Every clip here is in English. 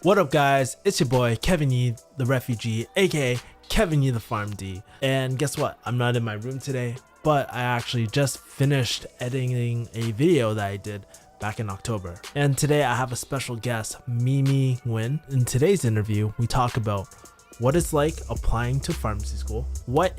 What up, guys? It's your boy Kevin Yee, the refugee, aka Kevin Yee the Farm D. And guess what? I'm not in my room today, but I actually just finished editing a video that I did back in October. And today I have a special guest, Nguyen. In today's interview, we talk about what it's like applying to pharmacy school, what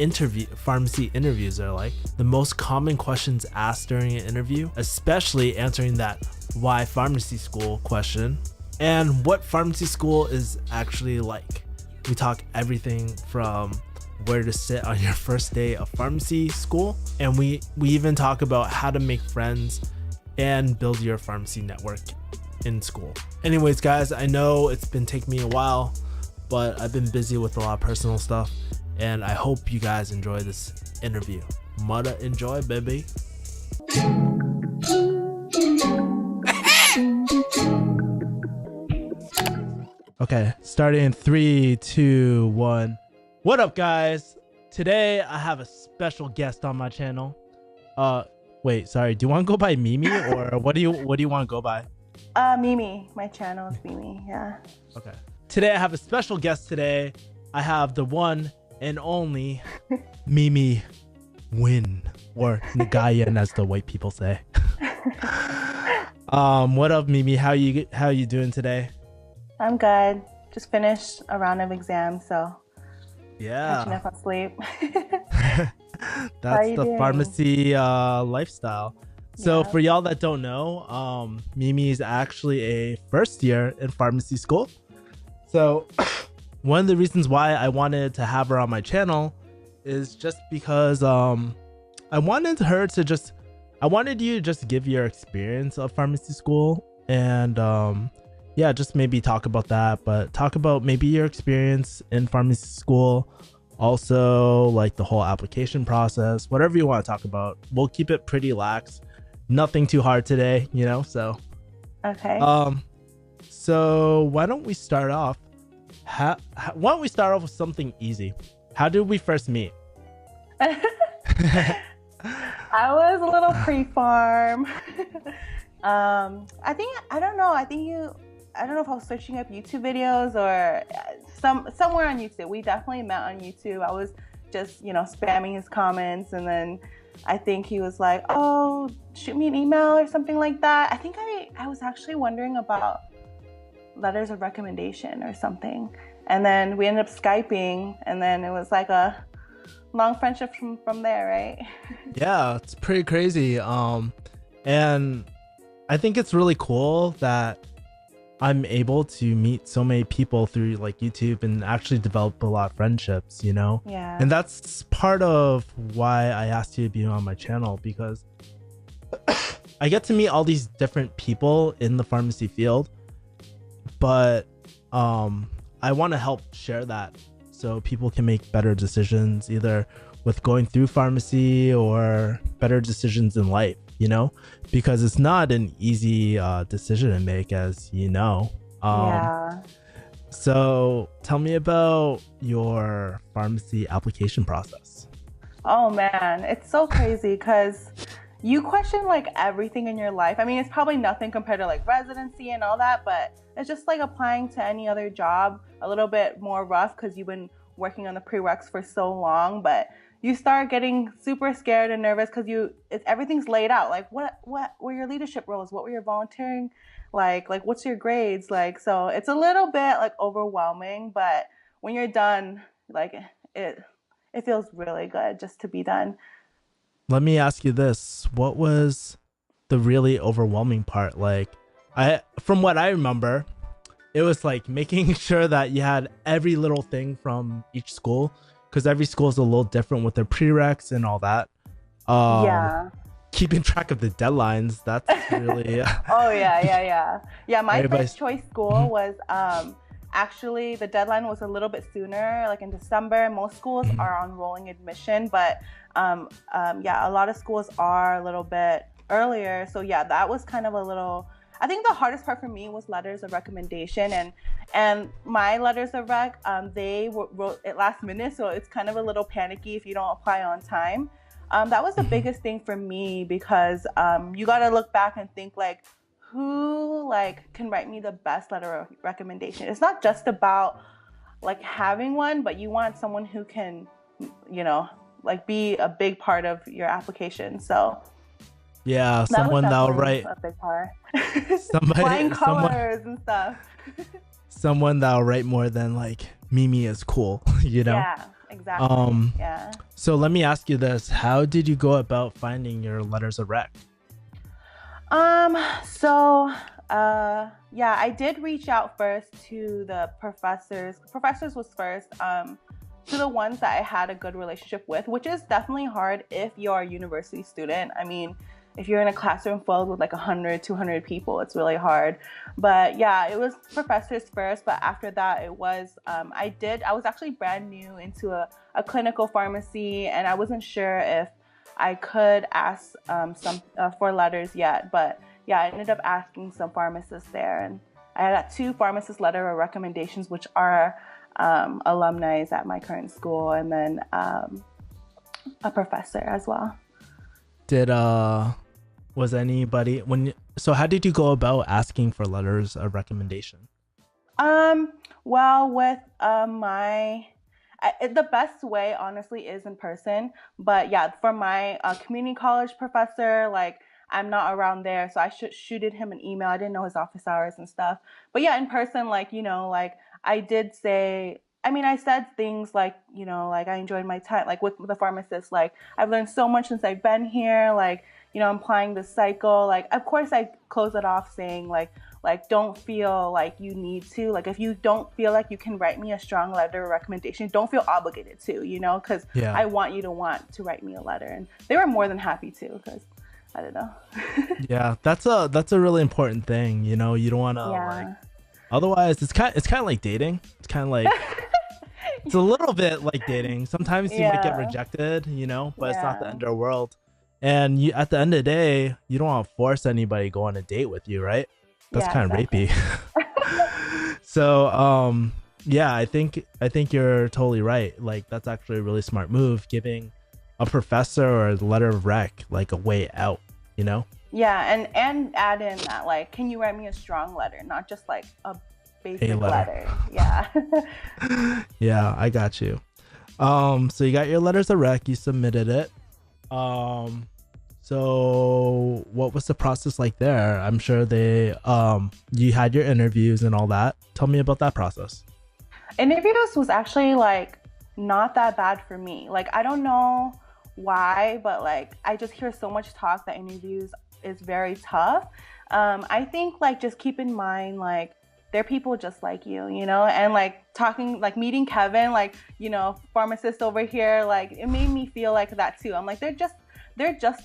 pharmacy interviews are like, the most common questions asked during an interview, especially answering that why pharmacy school question, and what pharmacy school is actually like. We talk everything from where to sit on your first day of pharmacy school, and we even talk about how to make friends and build your pharmacy network in school. Anyways, guys, I know it's been taking me a while, but I've been busy with a lot of personal stuff, and I hope you guys enjoy this interview. Mudda enjoy, baby. Okay, starting in 3, 2, 1. What up, guys? Today I have a special guest on my channel. Wait, sorry. Do you want to go by Mimi or what do you want to go by? Mimi. My channel is Mimi. Yeah. Okay. Today I have a special guest. Today I have the one and only Mimi Nguyen, or Nguyen as the white people say. What up, Mimi? How you doing today? I'm good. Just finished a round of exams, so catching up on sleep. That's the pharmacy lifestyle. So for y'all that don't know, Mimi is actually a first year in pharmacy school. So one of the reasons why I wanted to have her on my channel is just because I wanted you to just give your experience of pharmacy school and just maybe talk about that, but talk about maybe your experience in pharmacy school, also like the whole application process, whatever you want to talk about. We'll keep it pretty lax, nothing too hard today, so okay. So why don't we start off with something easy? How did we first meet? I was a little pre-farm. I don't know if I was searching up YouTube videos or somewhere on YouTube. We definitely met on YouTube. I was just, spamming his comments, and then I think he was like, "Oh, shoot me an email" or something like that. I think I was actually wondering about letters of recommendation or something. And then we ended up Skyping, and then it was like a long friendship from there, right? Yeah, it's pretty crazy. And I think it's really cool that I'm able to meet so many people through like YouTube and actually develop a lot of friendships, Yeah. And that's part of why I asked you to be on my channel, because I get to meet all these different people in the pharmacy field, but I want to help share that so people can make better decisions, either with going through pharmacy or better decisions in life, because it's not an easy decision to make, as you know. Yeah. So tell me about your pharmacy application process. Oh man, it's so crazy because you question like everything in your life. I mean, it's probably nothing compared to like residency and all that, but it's just like applying to any other job, a little bit more rough because you've been working on the prereqs for so long, but you start getting super scared and nervous because everything's laid out. Like what were your leadership roles? What were your volunteering like what's your grades like? So it's a little bit like overwhelming, but when you're done, like it feels really good just to be done. Let me ask you this. What was the really overwhelming part? Like, from what I remember, it was like making sure that you had every little thing from each school, because every school is a little different with their prereqs and all that. Keeping track of the deadlines, that's really... Oh, yeah. My first choice school was... Actually, the deadline was a little bit sooner, like in December. Most schools are on rolling admission, but a lot of schools are a little bit earlier. So yeah, that was kind of a little... I think the hardest part for me was letters of recommendation, and my letters of rec, they wrote it last minute, so it's kind of a little panicky if you don't apply on time. That was the biggest thing for me because you got to look back and think like, who like can write me the best letter of recommendation. It's not just about like having one, but you want someone who can, you know, like be a big part of your application. So Yeah, that someone was that'll definitely write a big part. someone Flying colors and stuff. someone that'll write more than like Mimi is cool, you know? Yeah, exactly. Yeah. So let me ask you this. How did you go about finding your letters of rec? Yeah, I did reach out first to the professors. Professors was first, to the ones that I had a good relationship with, which is definitely hard if you're a university student. I mean, if you're in a classroom filled with like 100, 200 people, it's really hard. But yeah, it was professors first, but after that it was, I was actually brand new into a clinical pharmacy, and I wasn't sure if I could ask for letters yet, but yeah, I ended up asking some pharmacists there, and I got 2 pharmacist letter of recommendations, which are alumni at my current school, and then a professor as well. Was anybody so how did you go about asking for letters of recommendation? Well, with the best way honestly is in person, but yeah, for my community college professor, like I'm not around there, so I shooted him an email. I didn't know his office hours and stuff, but yeah, in person, like, you know, like I did say, I mean, I said things like, you know, like I enjoyed my time, like with the pharmacist, like I've learned so much since I've been here, like, you know, I'm applying this cycle. Like, of course I close it off saying like don't feel like you need to, like if you don't feel like you can write me a strong letter of recommendation, don't feel obligated to, you know, because Yeah. I want you to want to write me a letter, and they were more than happy to, because I don't know. Yeah, that's a really important thing, you know. You don't want to like, otherwise it's kind of like dating. It's kind of like it's a little bit like dating. Sometimes you might get rejected, you know, but it's not the end of the world. And you, at the end of the day, you don't want to force anybody to go on a date with you, right? That's kind of rapey. So yeah, I think you're totally right. Like that's actually a really smart move, giving a professor or a letter of rec like a way out, you know? Yeah, and add in that, like, can you write me a strong letter, not just like a basic letter. Yeah. Yeah, I got you. So you got your letters of rec, you submitted it. So what was the process like there? I'm sure you had your interviews and all that. Tell me about that process. Interviews was actually like not that bad for me. Like, I don't know why, but like I just hear so much talk that interviews is very tough. I think like just keep in mind like they're people just like you know, and like talking, like meeting Kevin, like, you know, pharmacist over here, like it made me feel like that too. I'm like, they're just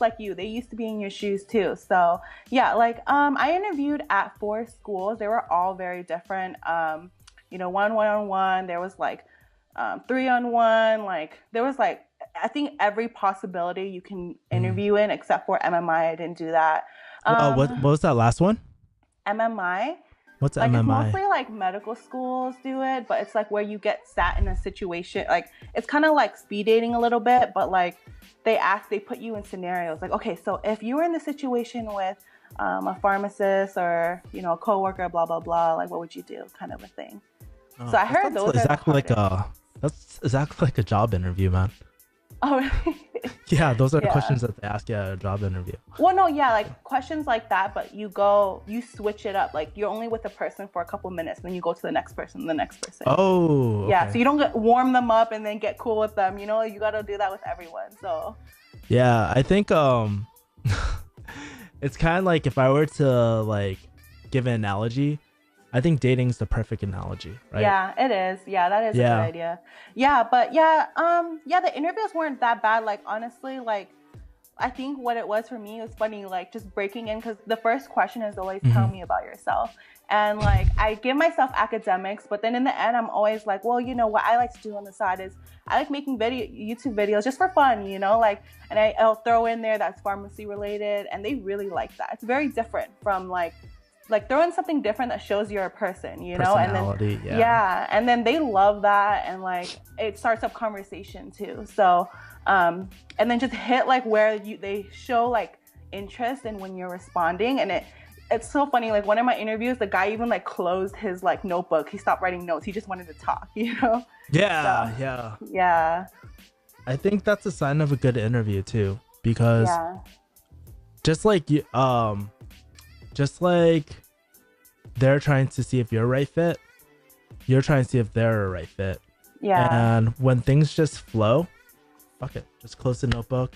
like you. They used to be in your shoes too. So yeah, like I interviewed at 4 schools. They were all very different. You know, 1-on-1. There was like 3-on-1. Like there was like, I think every possibility you can interview in except for MMI. I didn't do that. What was that last one? MMI. What's like, MMI? It's mostly like medical schools do it, but it's like where you get sat in a situation. Like it's kind of like speed dating a little bit, but like they put you in scenarios. Like, okay, so if you were in the situation with a pharmacist or, you know, a coworker, blah blah blah, like what would you do, kind of a thing. So I heard those are exactly like that's exactly like a job interview, man. Oh, really? Yeah, those are the questions that they ask you at a job interview. Well, no, yeah, like questions like that, but you switch it up. Like you're only with a person for a couple minutes, then you go to the next person, Oh, okay. Yeah, so you don't warm them up and then get cool with them. You know, you got to do that with everyone. So yeah, I think it's kind of like if I were to like give an analogy, I think dating's the perfect analogy, right? Yeah, it is. Yeah, that is a good idea. Yeah, but the interviews weren't that bad. Like honestly, like I think what it was for me was funny, like just breaking in, because the first question is always tell me about yourself. And like I give myself academics, but then in the end I'm always like, well, you know what I like to do on the side is I like making YouTube videos just for fun, you know, like, and I'll throw in there that's pharmacy related, and they really like that. It's very different from like throw in something different that shows you're a person, you know, and then and then they love that, and like it starts up conversation too. So and then just hit like where they show like interest in when you're responding, and it's so funny. Like one of my interviews, the guy even like closed his like notebook. He stopped writing notes. He just wanted to talk, you know? Yeah, So, yeah. yeah. I think that's a sign of a good interview too, because Yeah. just like you, just like they're trying to see if you're a right fit, you're trying to see if they're a right fit. Yeah. And when things just flow, fuck it, just close the notebook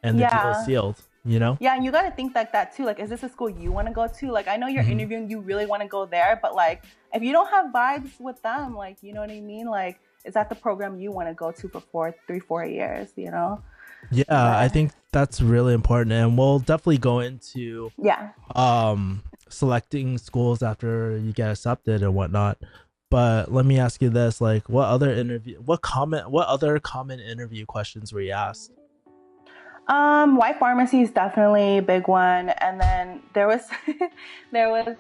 and the deal is sealed, you know? Yeah, and you got to think like that too. Like, is this a school you want to go to? Like, I know you're interviewing, you really want to go there, but like, if you don't have vibes with them, like, you know what I mean? Like, is that the program you want to go to for 4 years, you know? Yeah, I think that's really important. And we'll definitely go into selecting schools after you get accepted and whatnot. But let me ask you this, like what other common interview questions were you asked? Why pharmacy is definitely a big one. And then there was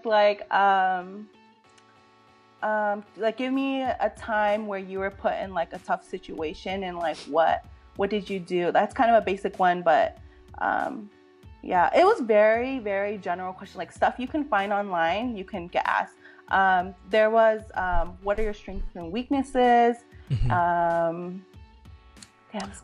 like give me a time where you were put in like a tough situation and like what did you do? That's kind of a basic one, but yeah, it was very, very general question, like stuff you can find online, you can get asked. There was what are your strengths and weaknesses?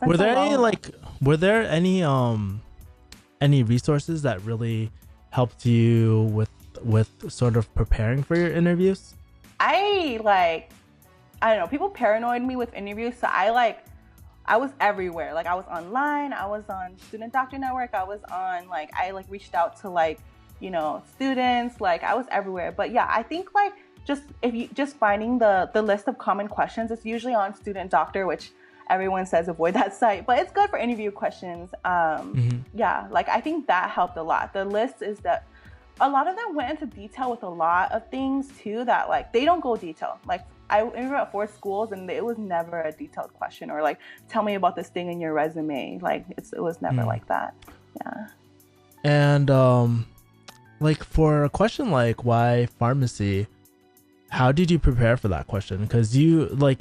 Were there any resources that really helped you with sort of preparing for your interviews? I don't know, people paranoid me with interviews, so I was everywhere. Like I was online, I was on Student Doctor Network, I was on I reached out to students, like I was everywhere. But yeah, I think just finding the list of common questions, it's usually on Student Doctor, which everyone says avoid that site, but it's good for interview questions. Yeah, I think that helped a lot. The list is that a lot of them went into detail with a lot of things too that they don't go detail. Like I interviewed at 4 schools and it was never a detailed question or tell me about this thing in your resume. It was never like that. Yeah. And for a question like why pharmacy, how did you prepare for that question? Because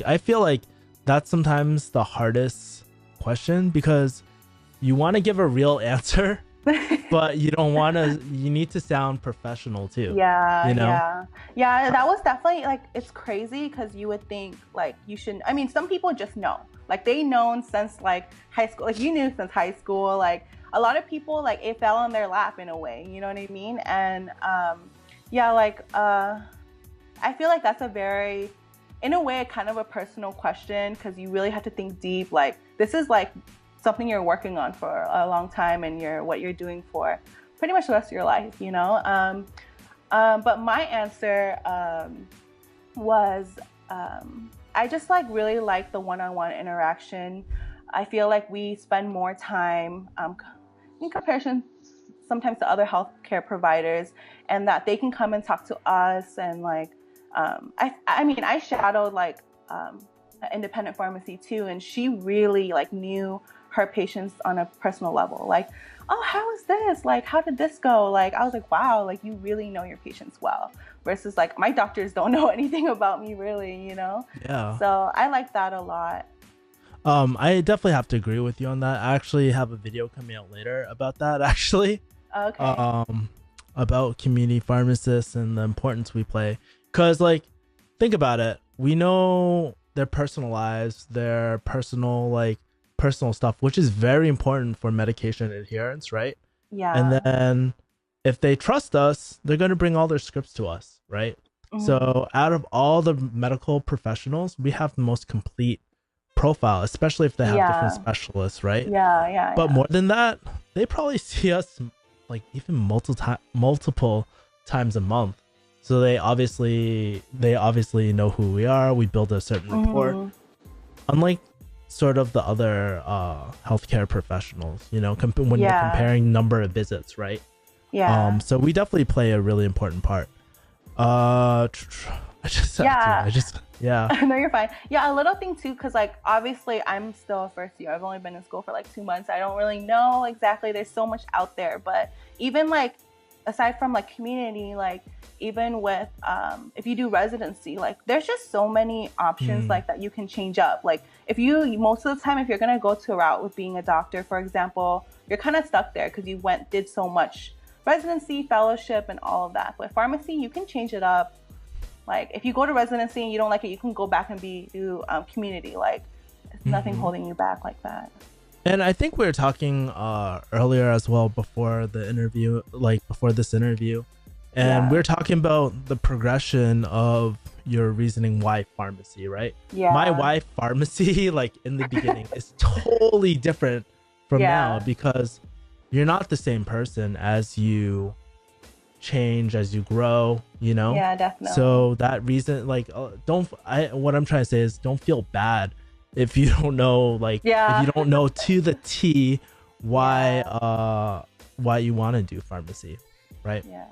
I feel like that's sometimes the hardest question because you want to give a real answer, but you need to sound professional too. Yeah, you know? Yeah, that was definitely it's crazy because you would think you shouldn't. I mean, some people just know. They known since high school. You knew since high school. A lot of people it fell on their lap in a way. You know what I mean? And I feel that's a very, in a way, kind of a personal question because you really have to think deep. This is something you're working on for a long time and what you're doing for pretty much the rest of your life, you know? But my answer was I just really like the one-on-one interaction. I feel we spend more time in comparison sometimes to other healthcare providers and that they can come and talk to us and I shadowed an independent pharmacy too, and she really knew her patients on a personal level. Oh, how is this? How did this go? I was wow, you really know your patients well. Versus my doctors don't know anything about me really, you know? Yeah. So I like that a lot. I definitely have to agree with you on that. I actually have a video coming out later about that actually. Okay. About community pharmacists and the importance we play. Because think about it. We know their personal lives, their personal stuff, which is very important for medication adherence, right? Yeah. And then if they trust us, they're going to bring all their scripts to us, right? Mm-hmm. So out of all the medical professionals, we have the most complete profile, especially if they have different specialists, right? Yeah. But more than that, they probably see us even multiple times a month. So they obviously know who we are. We build a certain rapport. Unlike sort of the other healthcare professionals, you know, when you're comparing number of visits, right? Yeah. So we definitely play a really important part. No, you're fine. Yeah, a little thing too, because obviously I'm still a first year. I've only been in school for 2 months. I don't really know exactly. There's so much out there, but even aside from community, even with if you do residency, there's just so many options that you can change up. If you most of the time, if you're gonna go to a route with being a doctor, for example, you're kind of stuck there because you did so much. residency, fellowship, and all of that. But pharmacy, you can change it up. Like if you go to residency and you don't like it, you can go back and do community. Like it's nothing holding you back like that. And I think we were talking earlier as well before the interview, like before this interview, and we were talking about the progression of your reasoning why pharmacy, right? Yeah. My why pharmacy, like in the beginning, is totally different from now, because you're not the same person as you change, as you grow, you know? Yeah, definitely. So that reason, like, what I'm trying to say is don't feel bad if you don't know, like, if you don't know to the T why you want to do pharmacy, right? Yeah.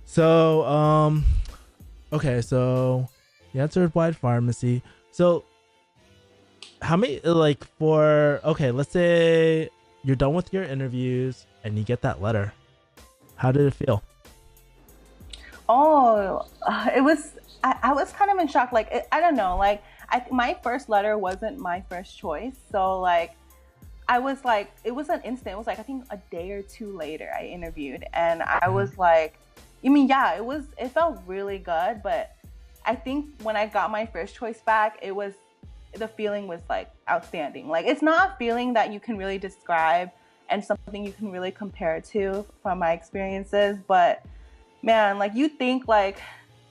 So, okay, so you answered why pharmacy. So how many, like, let's say you're done with your interviews and you get that letter. How did it feel? Oh, it was, I was kind of in shock. Like, I don't know, like, my first letter wasn't my first choice. So like, I was like, it was an instant. It was like, I think a day or two later I interviewed, and I was like, it felt really good. But I think when I got my first choice back, the feeling was like outstanding. Like, it's not a feeling that you can really describe and something you can really compare to from my experiences. But man, like, you think, like,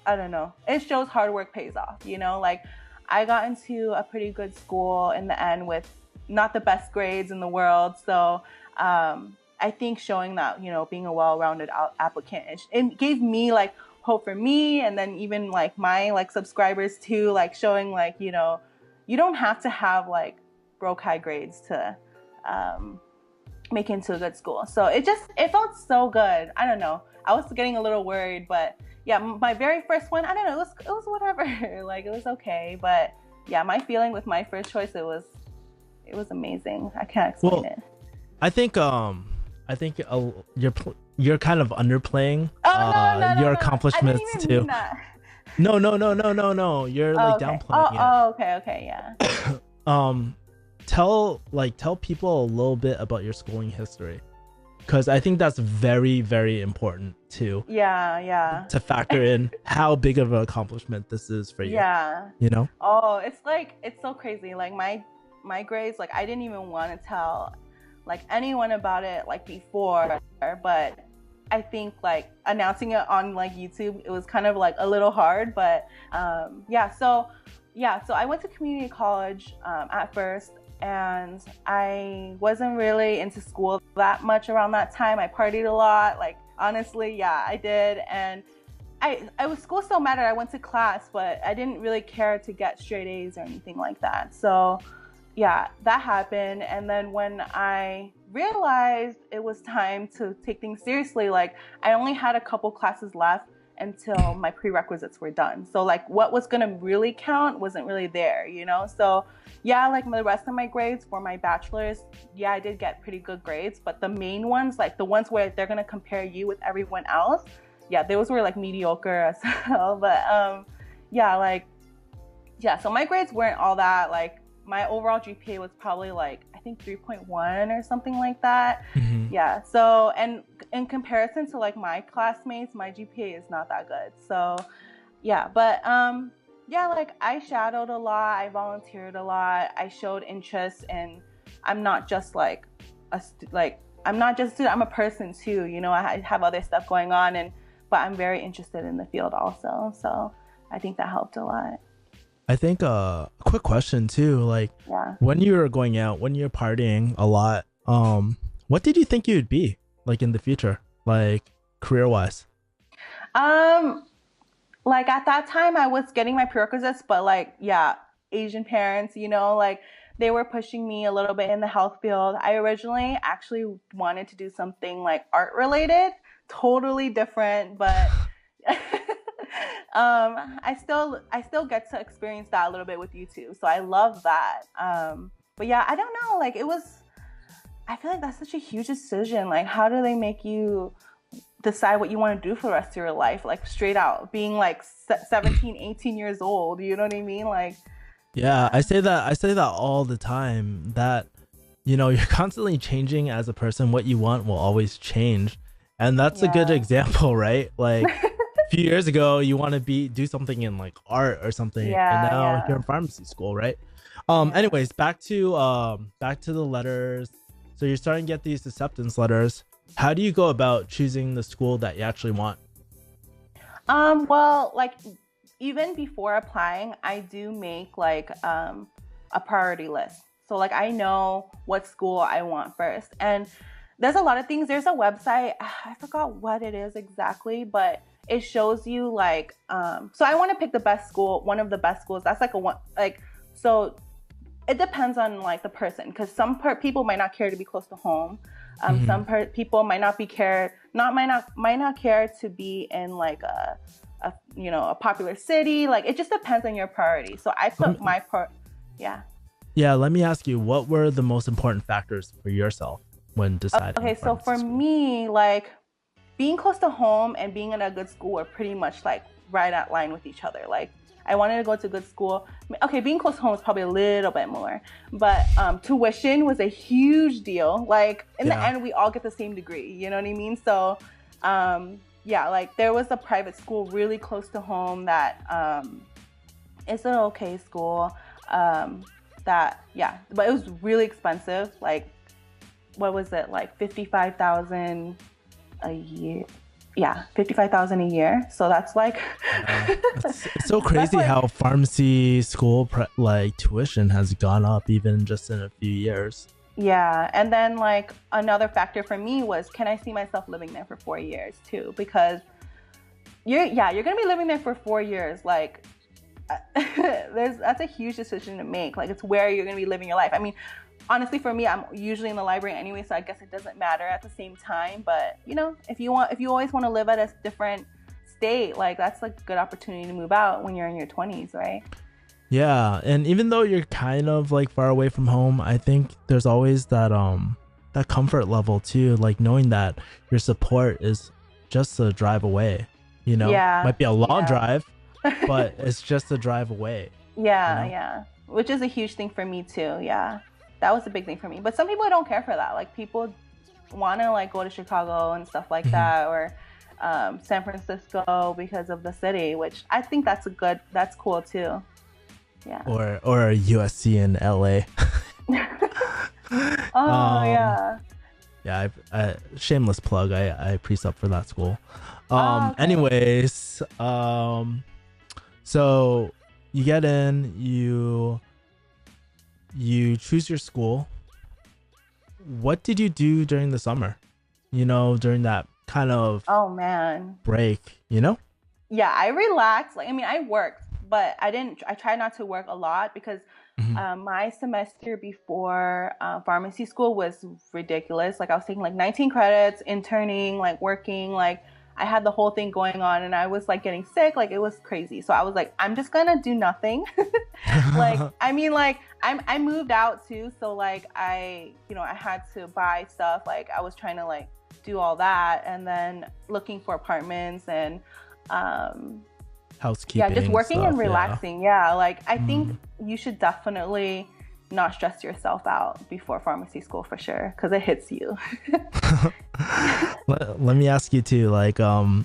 I don't know, it shows hard work pays off, you know? Like, I got into a pretty good school in the end with not the best grades in the world. So I think showing that, you know, being a well-rounded applicant, it gave me like hope for me, and then even like my like subscribers too, like showing like, you know, you don't have to have like broke high grades to make it into a good school. So it felt so good. I don't know, I was getting a little worried, but yeah, my very first one, I don't know, it was whatever. Like, it was okay. But yeah, my feeling with my first choice, it was amazing. I can't explain it. I think you're kind of underplaying your accomplishments too. No. You're like downplaying it. Oh, okay, yeah. Tell people a little bit about your schooling history, because I think that's very, very important too. Yeah. To factor in how big of an accomplishment this is for you. Yeah. You know? Oh, it's so crazy. Like my grades, like, I didn't even want to tell like anyone about it like before, but I think like announcing it on like YouTube, it was kind of like a little hard. But so I went to community college at first, and I wasn't really into school that much around that time. I partied a lot, like, honestly, I did. And school still mattered. I went to class, but I didn't really care to get straight A's or anything like that. So yeah, that happened. And then when I realized it was time to take things seriously, like, I only had a couple classes left until my prerequisites were done. So like, what was gonna really count wasn't really there, you know? So yeah, like the rest of my grades for my bachelor's, yeah, I did get pretty good grades, but the main ones, like the ones where they're gonna compare you with everyone else, yeah, those were like mediocre as well. But so my grades weren't all that. Like, my overall GPA was probably like, I think 3.1 or something like that. Mm-hmm. Yeah. So, and in comparison to like my classmates, my GPA is not that good. So yeah, but like, I shadowed a lot, I volunteered a lot, I showed interest, and I'm not just like I'm not just a student, I'm a person too, you know. I have other stuff going on, but I'm very interested in the field also. So I think that helped a lot. I think a quick question too, like, when you were going out, when you're partying a lot, what did you think you'd be like in the future, like career wise? Like at that time I was getting my prerequisites, but like, yeah, Asian parents, you know, like they were pushing me a little bit in the health field. I originally actually wanted to do something like art related, totally different, but I still get to experience that a little bit with YouTube. So I love that. But yeah, I don't know, like I feel like that's such a huge decision. Like, how do they make you decide what you want to do for the rest of your life? Like, straight out being like 17, 18 years old, you know what I mean? Like, yeah, I say that all the time, that, you know, you're constantly changing as a person. What you want will always change. And that's a good Yeah. example, right? Like a few years ago, you want to do something in like art or something, and Yeah, now you're yeah, in pharmacy school, right? yeah. Anyways, back to the letters. So you're starting to get these acceptance letters. How do you go about choosing the school that you actually want? Well, like even before applying, I do make like a priority list. So like I know what school I want first. And there's a lot of things. There's a website, I forgot what it is exactly, but it shows you like so I want to pick the best school, one of the best schools. That's like a one like so it depends on like the person, because some people might not care to be close to home. Some people might not be might not care to be in like a a popular city. Like it just depends on your priority. So I put yeah. Yeah, let me ask you, what were the most important factors for yourself when deciding? Okay, so for me, like being close to home and being in a good school are pretty much like right at line with each other. Like I wanted to go to good school. Okay, being close to home is probably a little bit more, but tuition was a huge deal. Like in the end, we all get the same degree. You know what I mean? So yeah, like there was a private school really close to home that it's an okay school. But it was really expensive. Like what was it? Like 55,000 a year. Yeah, 55,000 a year. So that's like it's so crazy how pharmacy school like tuition has gone up even just in a few years. Yeah, and then like another factor for me was, can I see myself living there for 4 years too? Because you're gonna be living there for 4 years. Like that's a huge decision to make. Like it's where you're gonna be living your life. I mean, honestly, for me, I'm usually in the library anyway, so I guess it doesn't matter at the same time. But if you always want to live at a different state, like that's like a good opportunity to move out when you're in your 20s, right? Yeah, and even though you're kind of like far away from home, I think there's always that comfort level too, like knowing that your support is just a drive away. Yeah, might be a long drive, but it's just a drive away. Yeah, which is a huge thing for me too. Yeah, that was a big thing for me. But some people don't care for that. Like people want to like go to Chicago and stuff like that, or San Francisco because of the city, which I think that's cool too. Yeah. Or USC in LA. Yeah. Yeah, I shameless plug. I pre-sub for that school. Okay. Anyways, so you get in, you choose your school. What did you do during the summer? During that kind of break, Yeah, I relaxed. Like, I mean, I worked, but I tried not to work a lot because my semester before pharmacy school was ridiculous. Like I was taking like 19 credits, interning, like working, like I had the whole thing going on and I was like getting sick. Like it was crazy. So I was like, I'm just gonna do nothing. Like, I mean, like I moved out too. So like I had to buy stuff. Like I was trying to like do all that and then looking for apartments and housekeeping. Yeah, just working and relaxing. Yeah, like I think you should definitely not stress yourself out before pharmacy school for sure, because it hits you. Let me ask you too, like tell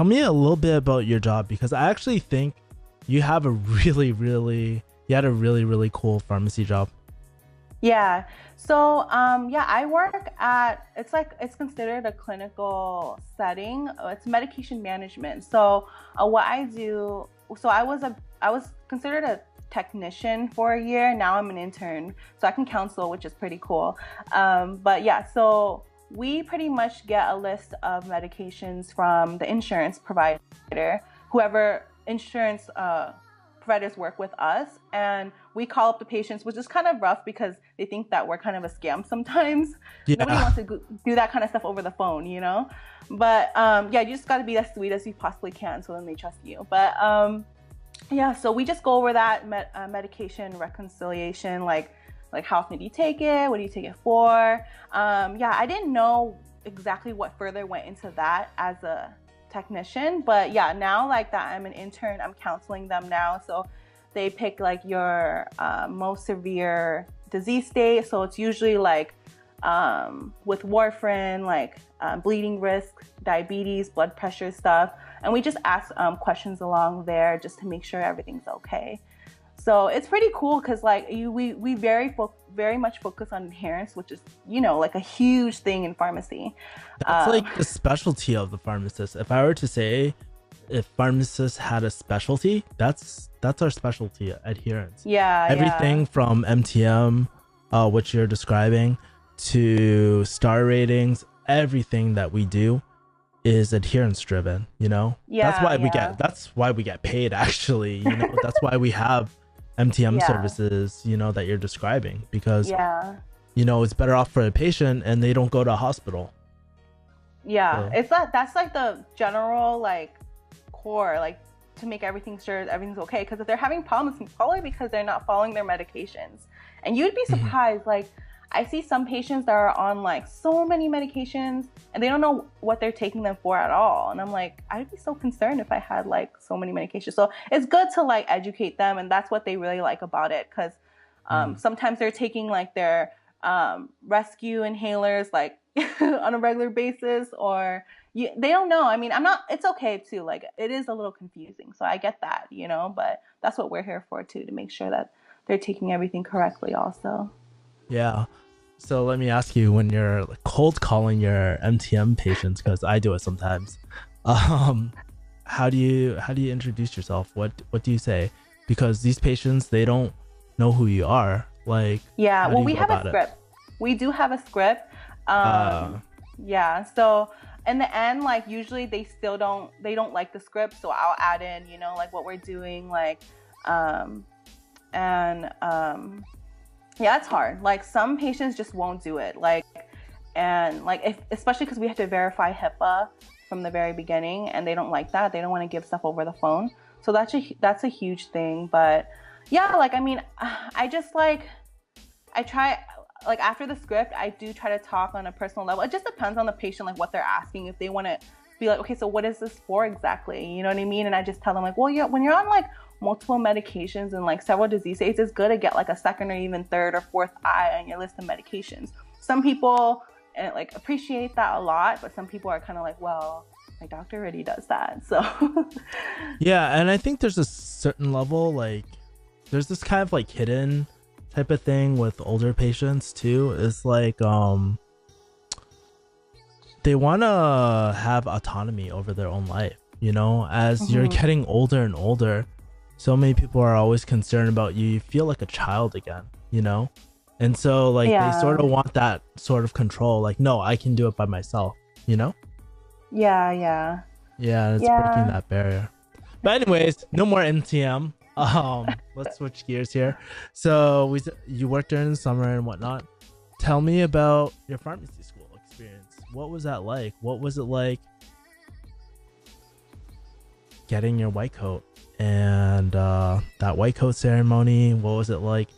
me a little bit about your job, because I actually think you have a really really cool pharmacy job. Yeah. So I work at, it's considered a clinical setting. It's medication management. So what I do, so I was considered a technician for a year. Now I'm an intern, so I can counsel, which is pretty cool. But yeah, so we pretty much get a list of medications from the insurance provider, whoever insurance providers work with us, and we call up the patients, which is kind of rough because they think that we're kind of a scam sometimes. Yeah. Nobody wants to do that kind of stuff over the phone, But you just got to be as sweet as you possibly can, so then they trust you. But so we just go over that medication reconciliation, like how often do you take it? What do you take it for? I didn't know exactly what further went into that as a technician, but yeah, now like that I'm an intern, I'm counseling them now. So they pick like your most severe disease state. So it's usually like with warfarin, like bleeding risk, diabetes, blood pressure stuff. And we just ask questions along there just to make sure everything's okay. So it's pretty cool because like we very much focus on adherence, which is, you know, like a huge thing in pharmacy. That's like the specialty of the pharmacist. If I were to say, if pharmacists had a specialty, that's our specialty, adherence. Yeah. Everything from MTM, which you're describing, to star ratings, everything that we do is adherence driven, you know? Yeah. That's why we get paid, actually, you know. That's why we have MTM services, you know, that you're describing, because you know, it's better off for a patient and they don't go to a hospital. So. That's like the general like core, like to make everything sure everything's okay, because if they're having problems, it's probably because they're not following their medications. And you'd be surprised, like I see some patients that are on like so many medications and they don't know what they're taking them for at all. And I'm like, I'd be so concerned if I had like so many medications. So it's good to like educate them. And that's what they really like about it. Cause sometimes they're taking like their rescue inhalers like on a regular basis, or they don't know. I mean, it's okay too. Like it is a little confusing. So I get that, you know, but that's what we're here for too, to make sure that they're taking everything correctly also. Yeah. So let me ask you, when you're cold calling your MTM patients, because I do it sometimes, how do you introduce yourself? What do you say? Because these patients, they don't know who you are. Like, well, we have a script. We do have a script. So in the end, like usually they don't like the script. So I'll add in, you know, like what we're doing, like, it's hard. Like some patients just won't do it. Especially because we have to verify HIPAA from the very beginning, and they don't like that. They don't want to give stuff over the phone. So that's a huge thing. But yeah, like, I mean, I try, like after the script, I do try to talk on a personal level. It just depends on the patient, like what they're asking. If they want to be like, okay, so what is this for exactly? You know what I mean? And I just tell them like, well, yeah, when you're on like multiple medications and like several disease states, it's good to get like a second or even third or fourth eye on your list of medications. Some people like appreciate that a lot, but some people are kind of like, well, my doctor already does that. So yeah, and I think there's a certain level, like there's this kind of like hidden type of thing with older patients too. It's like they want to have autonomy over their own life, you know. As you're getting older and older, so many people are always concerned about you. You feel like a child again, you know? And so like they sort of want that sort of control. Like, no, I can do it by myself, you know? Yeah, it's breaking that barrier. But anyways, no more MTM. Let's switch gears here. So you worked during the summer and whatnot. Tell me about your pharmacy school experience. What was that like? What was it like getting your white coat? And that white coat ceremony, what was it like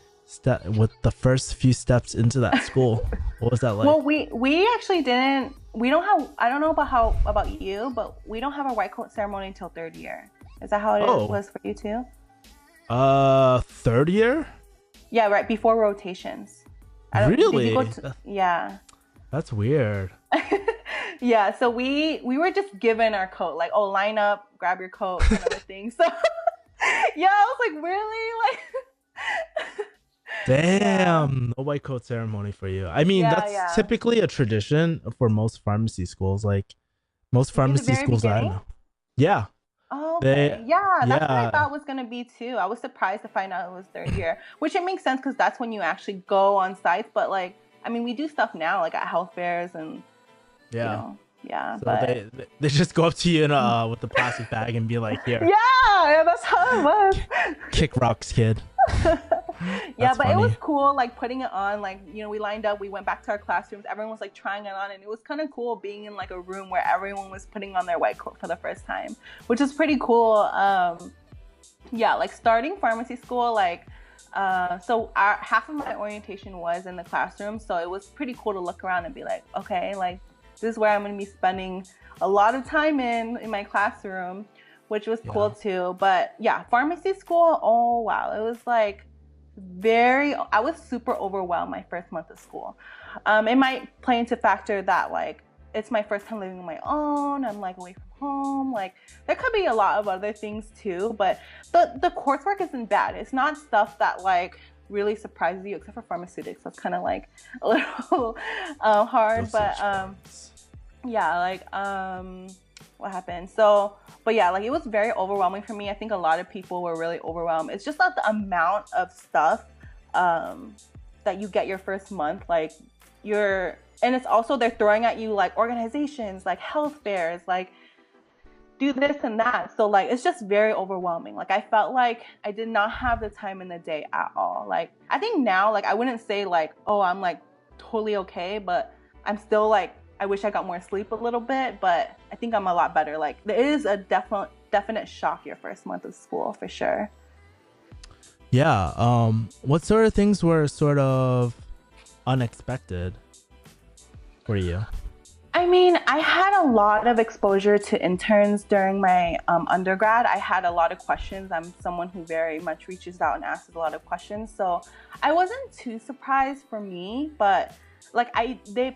with the first few steps into that school? What was that like? Well, we actually didn't, we don't have, I don't know about you, but we don't have a white coat ceremony until third year. Is that how it was for you too? Third year? Yeah, right before rotations. Really? Yeah. That's weird. Yeah, so we were just given our coat, like, oh, line up, grab your coat, kind of a thing. So yeah, I was like, really? Like damn, no white coat ceremony for you. I mean, that's typically a tradition for most pharmacy schools. Like most pharmacy schools I know. Yeah. Oh, okay. That's what I thought was gonna be too. I was surprised to find out it was third year, which it makes sense because that's when you actually go on sites. But like, I mean, we do stuff now, like at health fairs and you know, so but they just go up to you and with the plastic bag and be like, here. Yeah, that's how it was. Kick rocks, kid. Yeah, but funny. It was cool, like putting it on, like, you know, we lined up, we went back to our classrooms, everyone was like trying it on, and it was kind of cool being in like a room where everyone was putting on their white coat for the first time, which is pretty cool. Yeah, like starting pharmacy school, like so half of my orientation was in the classroom, so it was pretty cool to look around and be like, okay, like this is where I'm going to be spending a lot of time in my classroom, which was cool too. But yeah, pharmacy school, oh wow, it was like I was super overwhelmed my first month of school. It might play into factor that like it's my first time living on my own. I'm like away from home. Like there could be a lot of other things too, but the coursework isn't bad. It's not stuff that like really surprises you, except for pharmaceutics. That's kind of like a little hard. But yeah, like what happened? So, but yeah, like it was very overwhelming for me. I think a lot of people were really overwhelmed. It's just not the amount of stuff that you get your first month. Like and it's also they're throwing at you like organizations, like health fairs, like do this and that. So like it's just very overwhelming. Like I felt like I did not have the time in the day at all. Like I think now, like I wouldn't say like, oh, I'm like totally okay, but I'm still like, I wish I got more sleep a little bit, but I think I'm a lot better. Like there is a definite shock your first month of school for sure. Yeah. What sort of things were sort of unexpected for you? I mean, I had a lot of exposure to interns during my undergrad. I had a lot of questions. I'm someone who very much reaches out and asks a lot of questions. So I wasn't too surprised for me, but like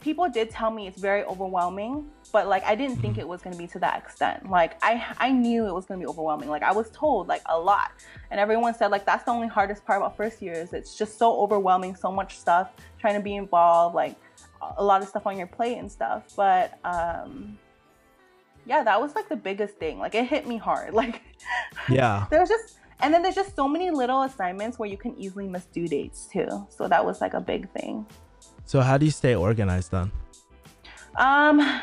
people did tell me it's very overwhelming, but like I didn't think it was going to be to that extent. Like I knew it was going to be overwhelming. Like I was told like a lot, and everyone said like that's the only hardest part about first year is it's just so overwhelming, so much stuff, trying to be involved, like a lot of stuff on your plate and stuff. But yeah, that was like the biggest thing. Like it hit me hard. Like yeah, there's just so many little assignments where you can easily miss due dates too. So that was like a big thing. So how do you stay organized then? I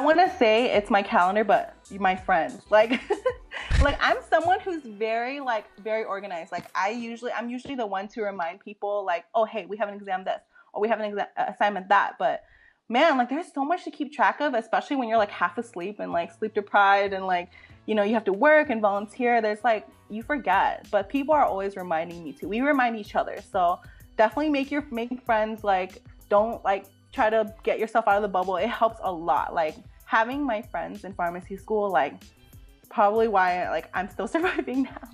want to say it's my calendar, but my friends. Like like I'm someone who's very organized. Like I'm usually the one to remind people like, oh hey, we have an exam this, or we have an assignment that. But man, like there's so much to keep track of, especially when you're like half asleep and like sleep deprived and like, you know, you have to work and volunteer. There's like, you forget, but people are always reminding me too. We remind each other. So definitely make friends. Like don't like try to get yourself out of the bubble. It helps a lot. Like having my friends in pharmacy school, like probably why like I'm still surviving now.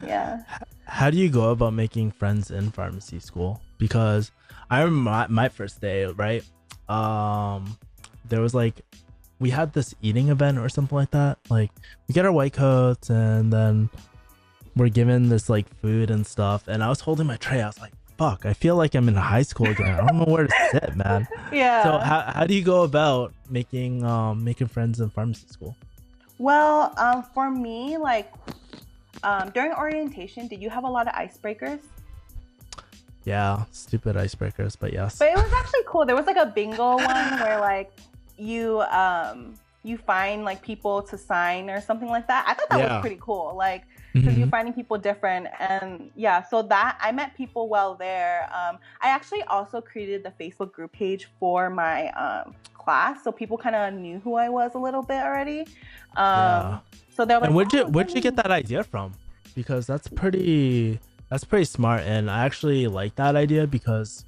Yeah. How do you go about making friends in pharmacy school? Because I remember my first day, right? There was like, we had this eating event or something like that. Like we get our white coats and then we're given this like food and stuff. And I was holding my tray. I was like, fuck, I feel like I'm in high school again. I don't know where to sit, man. Yeah. So how do you go about making friends in pharmacy school? Well, for me, like during orientation, did you have a lot of icebreakers? Yeah, stupid icebreakers, but yes. But it was actually cool. There was like a bingo one where like you find like people to sign or something like that. I thought that was pretty cool. Like because you're finding people different, and yeah, so that I met people well there. I actually also created the Facebook group page for my class, so people kind of knew who I was a little bit already. So they're like, and where'd you get that idea from? Because that's pretty smart, and I actually like that idea because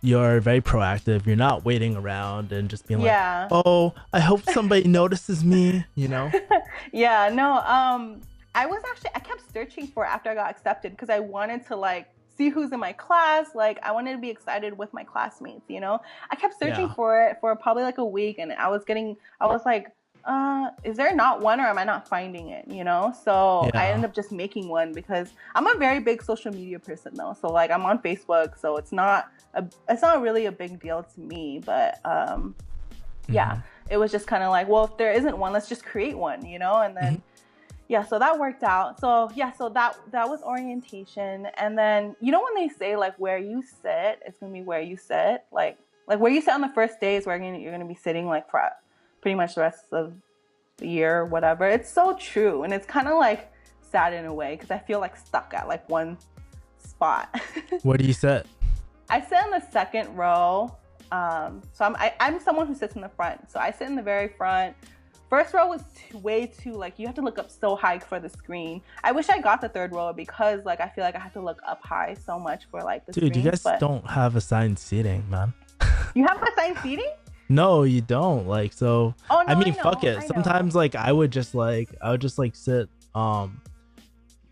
you're very proactive. You're not waiting around and just being like, oh, I hope somebody notices me, you know? Yeah, no, I kept searching for it after I got accepted because I wanted to like see who's in my class. Like I wanted to be excited with my classmates, you know? I kept searching for it for probably like a week, and I was like, is there not one, or am I not finding it, you know? So I ended up just making one because I'm a very big social media person though. So like I'm on Facebook, so it's not really a big deal to me, but yeah, it was just kind of like, well, if there isn't one, let's just create one, you know? And then so that worked out. So so that was orientation. And then you know when they say like where you sit, it's gonna be where you sit, like where you sit on the first day is where you're gonna be sitting like for pretty much the rest of the year or whatever. It's so true, and it's kind of like sad in a way because I feel like stuck at like one spot. Where do you sit? I sit in the second row. So I'm someone who sits in the front, so I sit in the very front. First row was way too like you have to look up so high for the screen. I wish I got the third row because like I feel like I have to look up high so much for like the screen. Dude, you guys don't have assigned seating, man. You have assigned seating? No, you don't. Like, so oh, no, I mean, fuck it. Sometimes like I would just sit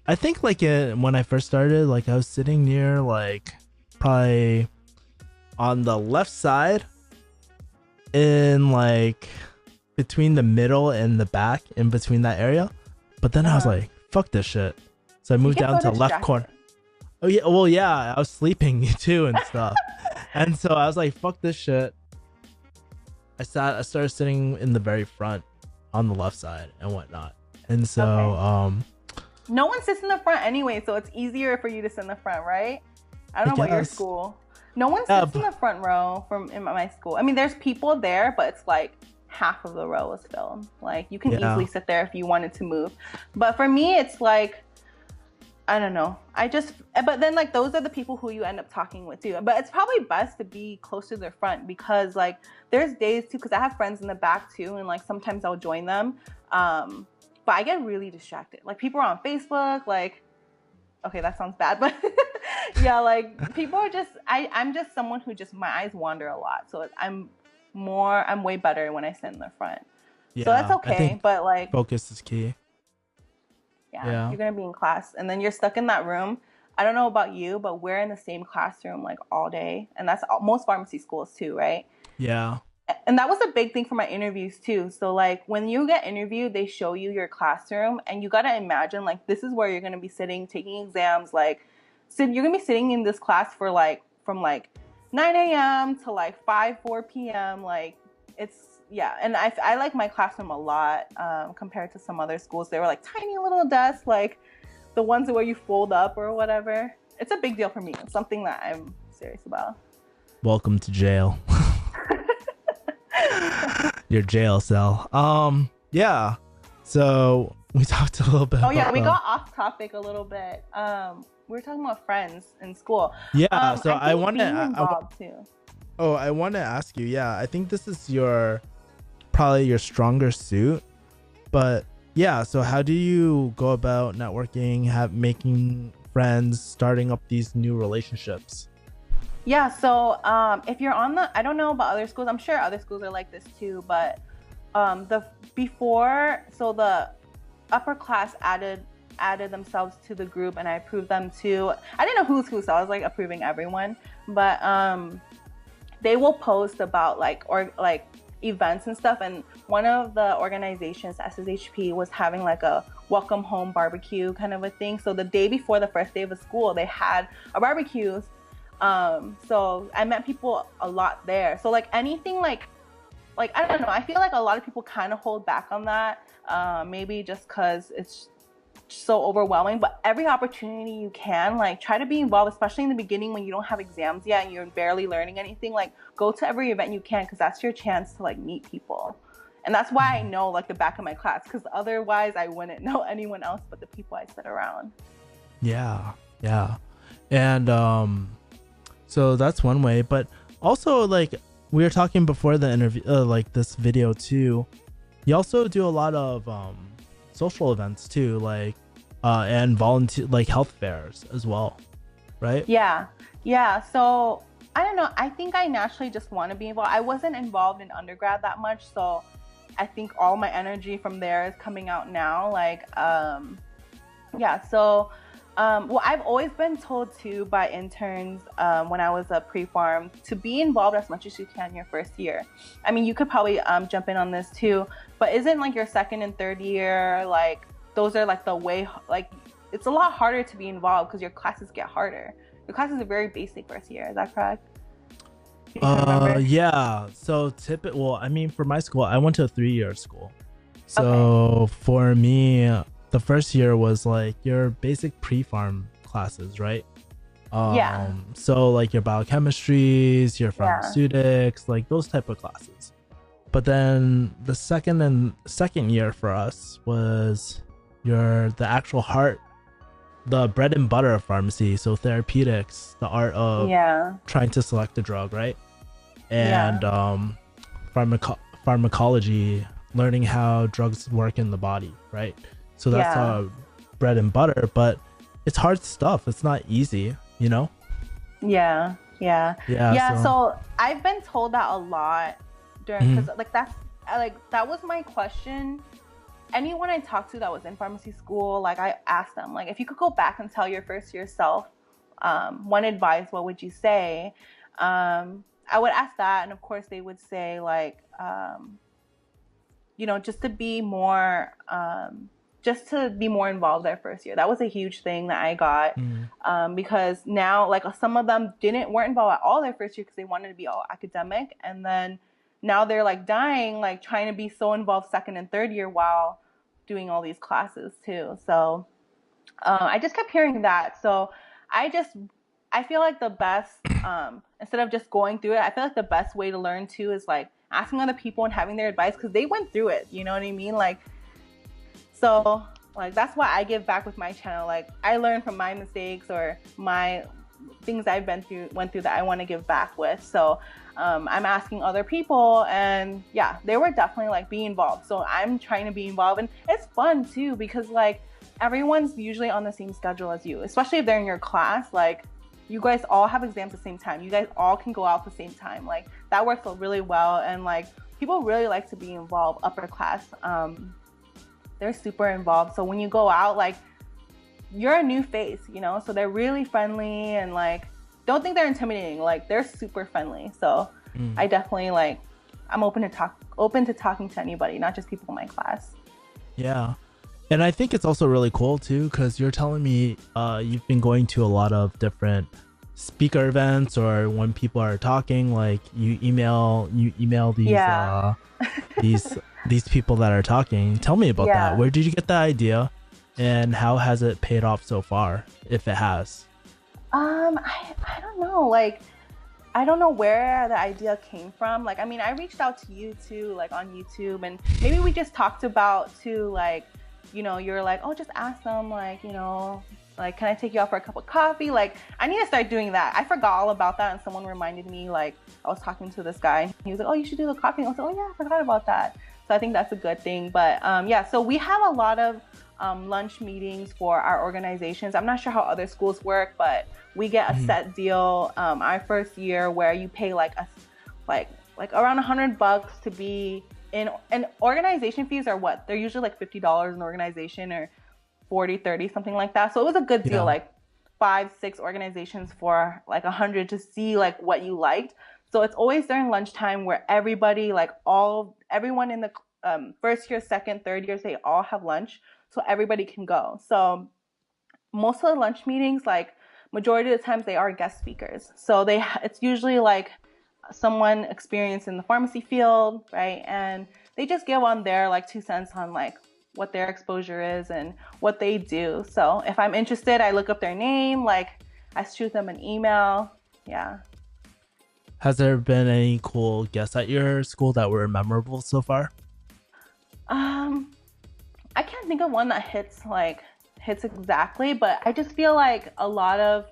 I think like when I first started, like I was sitting near like probably on the left side in like between the middle and the back, in between that area. But then I was like, fuck this shit. So I moved down to left corner. Oh yeah, well yeah, I was sleeping too and stuff. And so I was like, fuck this shit. I started sitting in the very front on the left side and whatnot. And so no one sits in the front anyway, so it's easier for you to sit in the front, right? I don't know about your school. No one sits in the front row in my school. I mean, there's people there, but it's like half of the row is filled. Like you can easily sit there if you wanted to move. But for me, it's like, I don't know. But then like those are the people who you end up talking with too. But it's probably best to be close to the front because like there's days too, because I have friends in the back too, and like sometimes I'll join them. But I get really distracted. Like people are on Facebook, like, okay, that sounds bad, but yeah, like people are just, I'm just someone who just, my eyes wander a lot. So I'm way better when I sit in the front. Yeah, so that's okay. But like focus is key. Yeah, you're going to be in class and then you're stuck in that room. I don't know about you, but we're in the same classroom like all day. And that's most pharmacy schools too, right? Yeah. And that was a big thing for my interviews too. So like when you get interviewed, they show you your classroom and you got to imagine like this is where you're going to be sitting, taking exams. Like, so you're going to be sitting in this class for like from like 9 a.m. to like 4 p.m. Like it's, yeah. And I like my classroom a lot compared to some other schools. They were like tiny little desks, like the ones where you fold up or whatever. It's a big deal for me. It's something that I'm serious about. Welcome to jail. Your jail cell. Yeah. So we talked a little bit. Oh yeah, we got off topic a little bit. We were talking about friends in school. Yeah. So I want to ask you. Yeah, I think this is probably your stronger suit. But yeah, so how do you go about networking, making friends, starting up these new relationships? Yeah, so if you're I don't know about other schools, I'm sure other schools are like this too, but the upper class added themselves to the group and I approved them too. I didn't know who's who, so I was like approving everyone, but they will post about like events and stuff, and one of the organizations, SSHP, was having like a welcome home barbecue kind of a thing. So the day before the first day of the school, they had a barbecue. So I met people a lot there. So like anything like I don't know, I feel like a lot of people kind of hold back on that, maybe just because it's so overwhelming. But every opportunity you can, like, try to be involved, especially in the beginning when you don't have exams yet and you're barely learning anything. Like, go to every event you can, because that's your chance to like meet people. And that's why I know like the back of my class, because otherwise I wouldn't know anyone else but the people I sit around. Yeah. And so that's one way, but also like we were talking before the interview, like this video too, you also do a lot of social events too, like and volunteer, like health fairs as well, right? Yeah. So I don't know, I think I naturally just want to be involved. I wasn't involved in undergrad that much, so I think all my energy from there is coming out now. Like well, I've always been told too by interns when I was a pre-pharm to be involved as much as you can your first year. I mean, you could probably jump in on this too, but isn't like your second and third year, like those are like the way, like it's a lot harder to be involved because your classes get harder. Your classes are very basic first year. Is that correct? Yeah. So well, I mean, for my school, I went to a 3-year school. So for me, the first year was like your basic pre-pharm classes, right? So like your biochemistries, your pharmaceutics, like those type of classes. But then the second year for us was the actual heart, the bread and butter of pharmacy. So therapeutics, the art of trying to select a drug, right? And pharmacology, learning how drugs work in the body, right? So that's bread and butter, but it's hard stuff. It's not easy, you know? Yeah. So I've been told that a lot during, because that was my question anyone I talked to that was in pharmacy school, like I asked them, like, if you could go back and tell your first year self one advice, what would you say? I would ask that, and of course they would say like, you know, just to be more involved their first year. That was a huge thing that I got, because now like some of them weren't involved at all their first year because they wanted to be all academic, and then now they're like dying, like trying to be so involved second and third year while doing all these classes too. So I just kept hearing that. So I feel like the best, instead of just going through it, I feel like the best way to learn too is like asking other people and having their advice, because they went through it. You know what I mean? Like, so like that's why I give back with my channel. Like I learned from my mistakes or my things I've went through that I want to give back with. So I'm asking other people, and yeah, they were definitely like be involved. So I'm trying to be involved, and it's fun too because like everyone's usually on the same schedule as you, especially if they're in your class. Like you guys all have exams at the same time. You guys all can go out at the same time. Like that works really well, and like people really like to be involved. Upper class, they're super involved. So when you go out, like you're a new face, you know. So they're really friendly, and like don't think they're intimidating. Like they're super friendly. So I definitely like I'm open to talking to anybody, not just people in my class. Yeah. And I think it's also really cool too, because you're telling me you've been going to a lot of different speaker events, or when people are talking, like you email these these people that are talking. Tell me about that. Where did you get the idea, and how has it paid off so far, if it has? I don't know. Like I don't know where the idea came from. Like I mean, I reached out to you too, like on YouTube, and maybe we just talked about too, like, you know, you're like, oh, just ask them, like, you know, like, can I take you out for a cup of coffee? Like, I need to start doing that. I forgot all about that, and someone reminded me. Like, I was talking to this guy. He was like, oh, you should do the coffee. And I was like, oh, yeah, I forgot about that. So I think that's a good thing. But yeah, so we have a lot of lunch meetings for our organizations. I'm not sure how other schools work, but we get a set deal our first year where you pay like around $100 to be in. And organization fees are what? They're usually like $50 an organization, or 40, 30, something like that. So it was a good deal, like 5-6 organizations for like 100 to see like what you liked. So it's always during lunchtime where everybody, like everyone in the first year, second, third years, they all have lunch. So everybody can go. So most of the lunch meetings, like majority of the times, they are guest speakers. So it's usually like someone experienced in the pharmacy field, right? And they just give on their like 2 cents on like what their exposure is and what they do. So if I'm interested, I look up their name, like I shoot them an email. Yeah. Has there been any cool guests at your school that were memorable so far? I can't think of one that hits exactly, but I just feel like a lot of,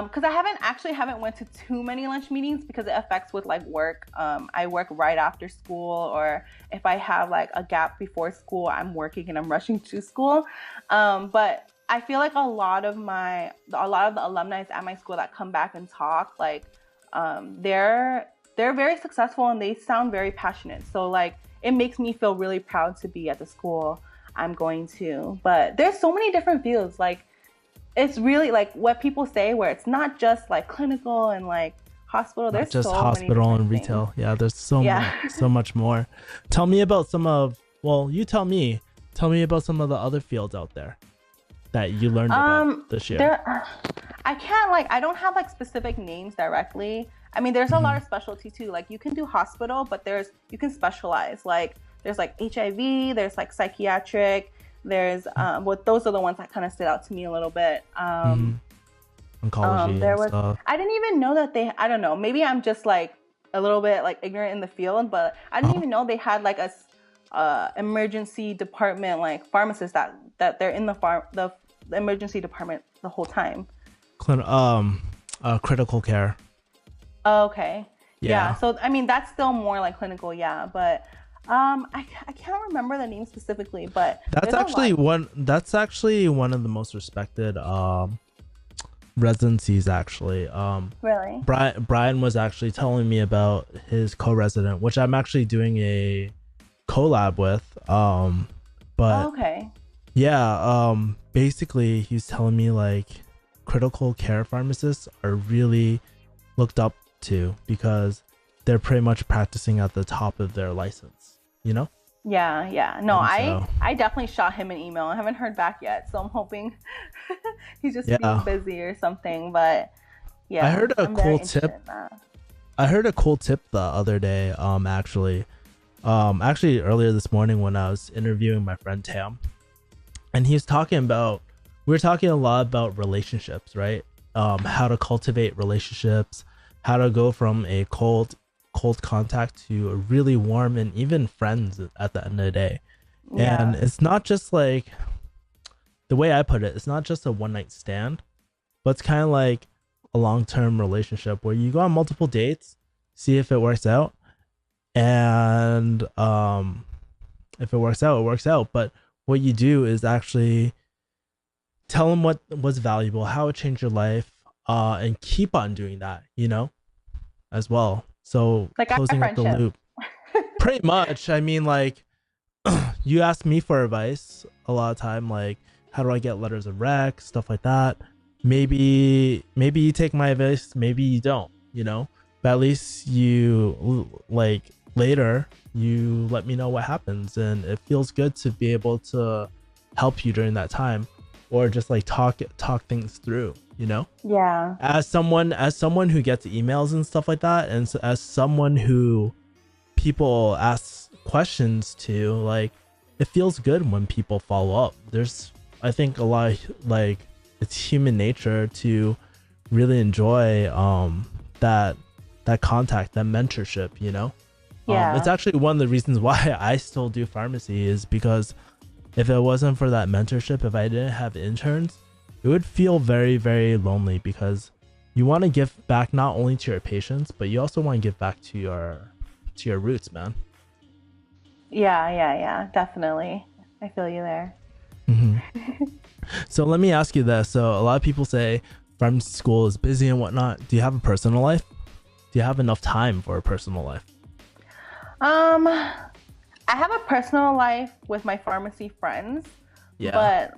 because I haven't went to too many lunch meetings because it affects with like work. I work right after school, or if I have like a gap before school, I'm working and I'm rushing to school. But I feel like a lot of the alumni at my school that come back and talk, like they're very successful and they sound very passionate. So like it makes me feel really proud to be at the school I'm going to. But there's so many different fields. Like it's really like what people say, where it's not just like clinical and like hospital. There's just so hospital many and retail things. Yeah, there's so much more. Tell me about tell me about some of the other fields out there that you learned about this year. I don't have like specific names directly. I mean, there's a lot of specialty too. Like you can do hospital, but you can specialize. Like there's like HIV, there's like psychiatric, there's those are the ones that kind of stood out to me a little bit. Oncology. I didn't even know that I don't know, maybe I'm just like a little bit like ignorant in the field, but I didn't even know they had like a emergency department, like pharmacists that they're in the emergency department the whole time. Critical care. Oh, okay. Yeah. So I mean, that's still more like clinical, but I can't remember the name specifically, but that's actually one of the most respected residencies actually. Really? Brian was actually telling me about his co-resident, which I'm actually doing a collab with. But Okay. yeah, basically he's telling me like critical care pharmacists are really looked up to because they're pretty much practicing at the top of their license, you know? Yeah. No, And so, I definitely shot him an email. I haven't heard back yet, so I'm hoping he's just being yeah. busy or something. But I yeah, heard a I'm very cool interested tip. in that. I heard a cool tip the other day, actually earlier this morning when I was interviewing my friend Tam, and he was talking about, we were talking a lot about relationships, right? How to cultivate relationships, how to go from a cold contact to a really warm and even friends at the end of the day. And Yeah. it's not just like, the way I put it, it's not just a one night stand, but it's kind of like a long-term relationship where you go on multiple dates, see if it works out, and if it works out, it works out. But what you do is actually tell them what was valuable, how it changed your life, and keep on doing that, you know, as well. So Like our closing up the friendship. loop. Pretty much. I mean, like, you ask me for advice a lot of time, like how do I get letters of rec, stuff like that. Maybe you take my advice, maybe you don't, you know, but at least you, like, later you let me know what happens, and it feels good to be able to help you during that time, or just like talk things through, you know. Yeah. As someone who gets emails and stuff like that, and as someone who people ask questions to, like, it feels good when people follow up. There's, I think, a lot of, like, it's human nature to really enjoy that contact, that mentorship, you know. Yeah. It's actually one of the reasons why I still do pharmacy, is because if it wasn't for that mentorship, if I didn't have interns, it would feel very, very lonely, because you want to give back not only to your patients, but you also want to give back to your roots, man. Yeah. Definitely. I feel you there. So let me ask you this. So a lot of people say pharmacy school is busy and whatnot. Do you have a personal life? Do you have enough time for a personal life? I have a personal life with my pharmacy friends. Yeah. But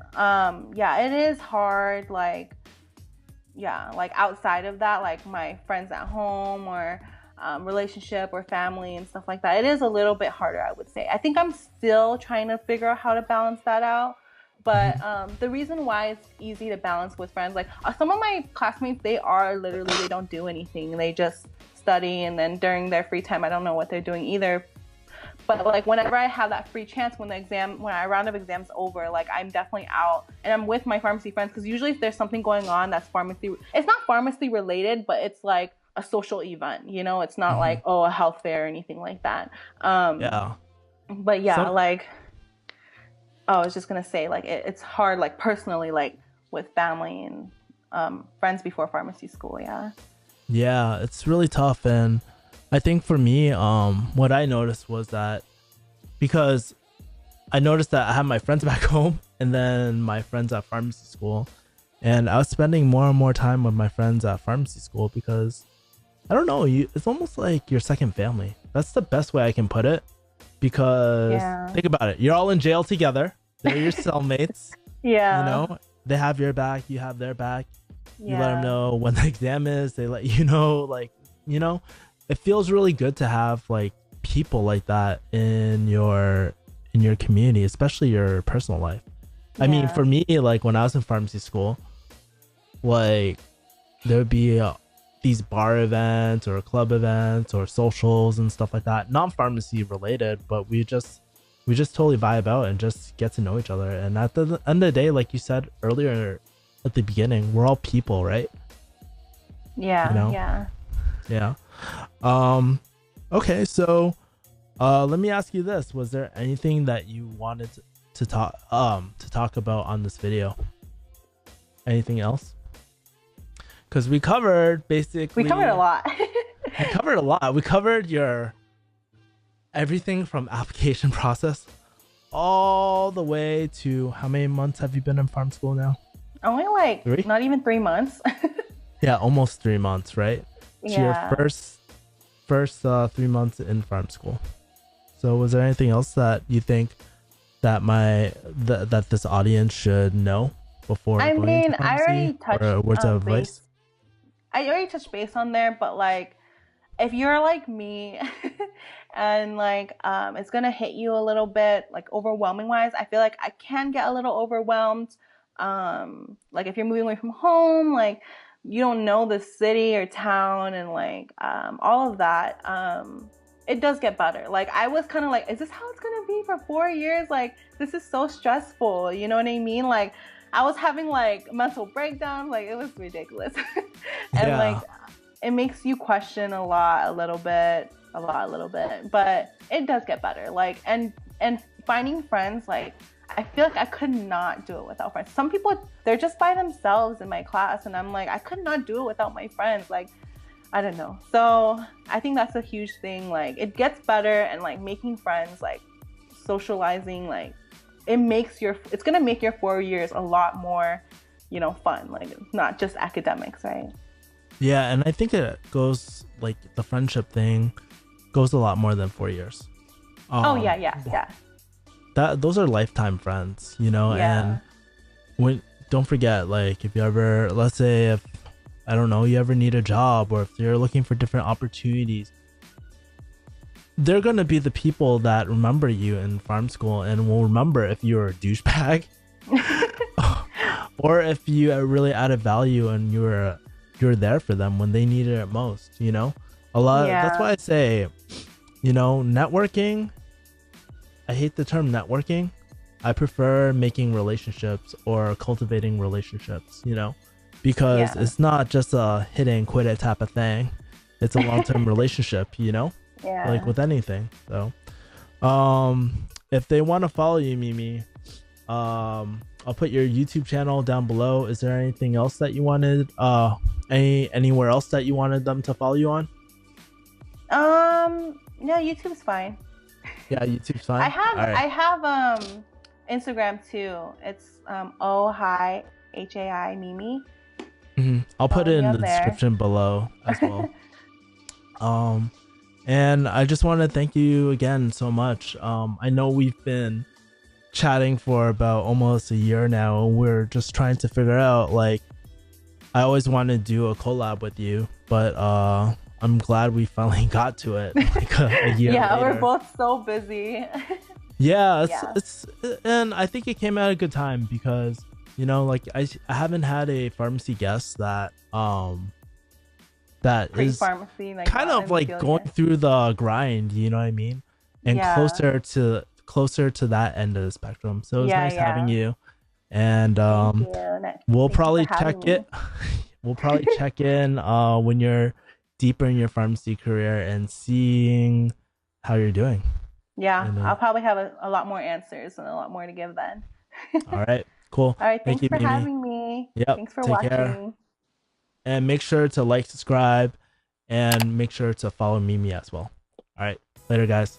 yeah, it is hard, like outside of that, like my friends at home, or relationship or family and stuff like that. It is a little bit harder, I would say. I think I'm still trying to figure out how to balance that out. But the reason why it's easy to balance with friends, like some of my classmates, they don't do anything. They just study, and then during their free time, I don't know what they're doing either. But like whenever I have that free chance, when our round of exams over, like I'm definitely out and I'm with my pharmacy friends, because usually if there's something going on that's it's not pharmacy related, but it's like a social event, you know. It's not like, oh, a health fair or anything like that. Yeah. But yeah, like, I was just gonna say, like, it's hard, like personally, like with family and friends before pharmacy school. Yeah, it's really tough. And I think for me, what I noticed was that, because I noticed that I have my friends back home and then my friends at pharmacy school, and I was spending more and more time with my friends at pharmacy school, because I don't know, it's almost like your second family. That's the best way I can put it, because think about it. You're all in jail together. They're your cellmates. Yeah. You know, they have your back, you have their back. You let them know when the exam is. They let you know, like, you know, it feels really good to have like people like that in your community, especially your personal life. I mean, for me, like when I was in pharmacy school, like there would be these bar events or club events or socials and stuff like that, not pharmacy related, but we just totally vibe out and just get to know each other. And at the end of the day, like you said earlier at the beginning, we're all people, right? Yeah. You know? Yeah. Okay, so let me ask you this. Was there anything that you wanted to talk about on this video? Anything else? Because we covered a lot. We covered your everything from application process all the way to how many months have you been in farm school now? Only like 3? Not even 3 months. Yeah, almost 3 months, right? Yeah. To your first 3 months in farm school. So was there anything else that you think that that this audience should know before I going mean, into pharmacy, or words of advice? I already touched base on there, but like, if you're like me and like it's gonna hit you a little bit like overwhelming wise, I feel like I can get a little overwhelmed. Like if you're moving away from home, like you don't know the city or town and like all of that, it does get better. Like I was kind of like, is this how it's gonna be for 4 years? Like this is so stressful, you know what I mean? Like I was having like mental breakdowns, like it was ridiculous. And Yeah. like it makes you question a little bit, but it does get better. Like and finding friends, like I feel like I could not do it without friends. Some people, they're just by themselves in my class, and I'm like, I could not do it without my friends. Like, I don't know. So I think that's a huge thing. Like, it gets better, and like making friends, like socializing, like it's gonna make your 4 years a lot more, fun. Like, not just academics, right? Yeah, and I think it goes like the friendship thing goes a lot more than 4 years. Yeah. Those are lifetime friends, Yeah. and don't forget, like if you ever, let's say if I don't know, you ever need a job, or if you're looking for different opportunities, they're gonna be the people that remember you in farm school and will remember if you're a douchebag or if you really added value and you're there for them when they needed it most. A lot. Yeah. That's why I say, networking. I hate the term networking. I prefer making relationships or cultivating relationships, because it's not just a hit and quit it type of thing. It's a long-term relationship, Yeah. like with anything. So, if they want to follow you, Mimi, I'll put your YouTube channel down below. Is there anything else that you wanted, anywhere else that you wanted them to follow you on? Yeah, YouTube's fine. Yeah, YouTube's fine. I have Instagram too. It's hi Mimi. I'll put it in the there. description below as well. And I just want to thank you again so much. I know we've been chatting for about almost a year now, and we're just trying to figure out, like, I always wanted to do a collab with you, but I'm glad we finally got to it, like a year Yeah, later. we're both so busy. Yeah, it's and I think it came at a good time because, like I haven't had a pharmacy guest that is Pharmacy, like kind of like going through the grind, you know what I mean? And closer to that end of the spectrum. So it's nice having you. And we'll probably check it. We'll probably check in when you're deeper in your pharmacy career and seeing how you're doing. Yeah, I'll probably have a lot more answers and a lot more to give then. All right, cool. All right, thanks for Mimi. having me. Yep. Thanks for Take watching. Care. And make sure to like, subscribe, and make sure to follow Mimi as well. All right, later, guys.